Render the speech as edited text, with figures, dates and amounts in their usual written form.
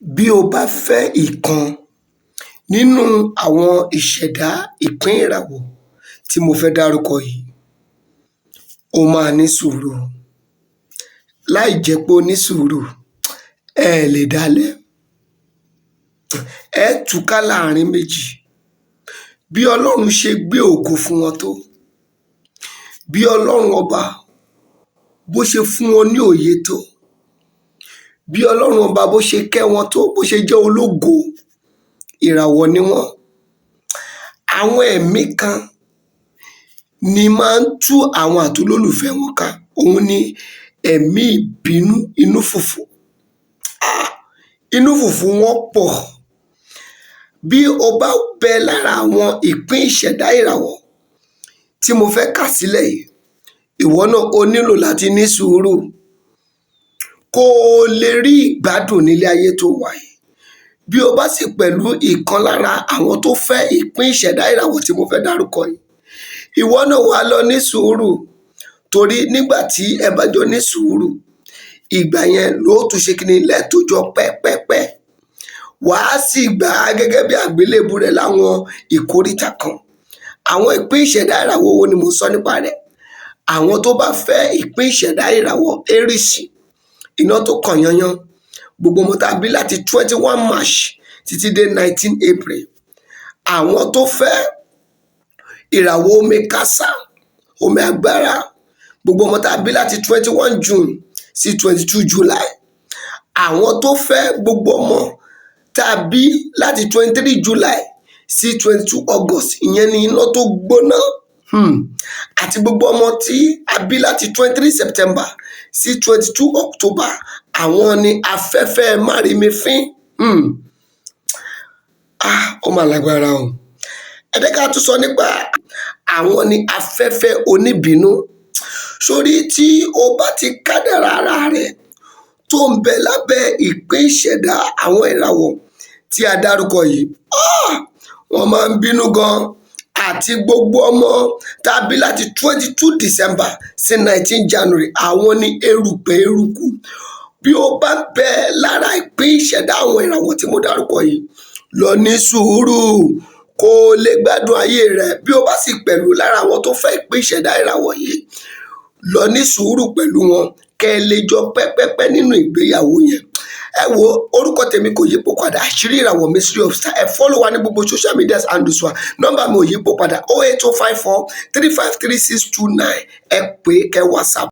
Bí o bá fẹ́ ìkan nínú àwọn ìṣẹ̀dá ìpín ìràwọ̀ tí mo fẹ́ dárúkọ yìí, o máa ní sùúrù. Láì jẹ́ pé o ní sùúrù, ẹ lè dalẹ̀. Ẹ túká láàrin méjì. Bí Ọlọ́run ṣe gbé ògo fún wọn tó, bí Ọlọ́run ọba bó ṣe fún wọn ní òye tó, bí Ọlọ́run ọba bó ṣe kẹ́ wọn tó, bó ṣe jẹ́ ológo ìràwọ̀ ni wọ́n. Àwọn ẹ̀mí kan ni máa ń tú àwọn àtolólùfẹ́ wọn ká. Òun ni ẹ̀mí ìbínú, inú fùfù. Inú fùfù wọn pọ̀. Bí o bá bẹ lára àwọn ìpín ìṣẹ̀dá ìràwọ̀ tí mo fẹ́ kà sílẹ̀ yìí, ìwọ náà o nílò láti ní sùúrù kó o lè rí ìgbádùn nílé ayé tó wà yìí. Bí o bá sì pẹ̀lú ìkan lára àwọn tó fẹ́ ìpín ìṣẹ̀dá ìràwọ̀ tí mo fẹ́ dárúkọ yìí, ìwọ náà wá lọ ní sùúrù, torí nígbà tí ẹ bá jọ ní sùúrù, ìgbà yẹn ló tún ṣe kíni lẹ́tọ́jọ́ pẹ́pẹ́pẹ́. Wàá sì gbà á gẹ́gẹ́ bí àgbélébù rẹ̀ láwọn ìkóríta kan. Àwọn ìpín ìṣẹ̀dá ìràwọ̀ wo ni mo sọ nípa rẹ̀? Àwọn tó bá fẹ́ ìpín ìṣẹ̀dá ìràwọ̀ Aries, iná tó kàn yanyan, gbogbo ọmọ tá a bí láti 21 March títí dé 19 April. Àwọn tó fẹ́ ìràwọ̀ omi kásá, omi agbára, gbogbo ọmọ tá a bí láti 21 June sí 22 July. Àwọn tó fẹ́ gbogbo ọmọ tá a bí láti 23 July sí 22 August, ìyẹn ni iná tó gbóná. Àti gbogbo ọmọ tí a bí láti 23 September sí 22 October, àwọn ni afẹ́fẹ́ márìmífín. Ó mà lágbára o. Ẹ jẹ́ ká tún sọ nípa àwọn ni afẹ́fẹ́ oníbínú. Sórí tí o bá ti kádàrá ara rẹ̀ tó ń bẹ lábẹ́ ìpín ìṣẹ̀dá àwọn ìràwọ̀ tí a dárúkọ yìí, wọ́n máa ń bínú gan. Àti gbogbo ọmọ tá a bí láti 22 December sí 19 January, àwọn ni erùpẹ̀ eruku. Bí o bá bẹ lára ìpín ìṣẹ̀dá àwọn ìràwọ̀ tí mo dárúkọ yìí, lọ ní sùúrù kó o lè gbádùn ayé rẹ. Bí o bá sì pẹ̀lú lára àwọn tó fẹ́ ìpín ìṣẹ̀dá ìràwọ̀ yìí, lọ ní sùúrù pẹ̀lú wọn kẹ́ ẹ lè jọ pẹ́pẹ́pẹ́ nínú ìgbéyàwó yẹn. Ẹ wo, orúkọ tèmi kò yípo padà, Àṣírí Ìràwọ̀, Mystery of Star. Ẹ follow wa ní gbogbo social media handles wa. Nọ́mbà mi ò yípo padà, 08054 353629. Ẹ pè é kẹ́ WhatsApp.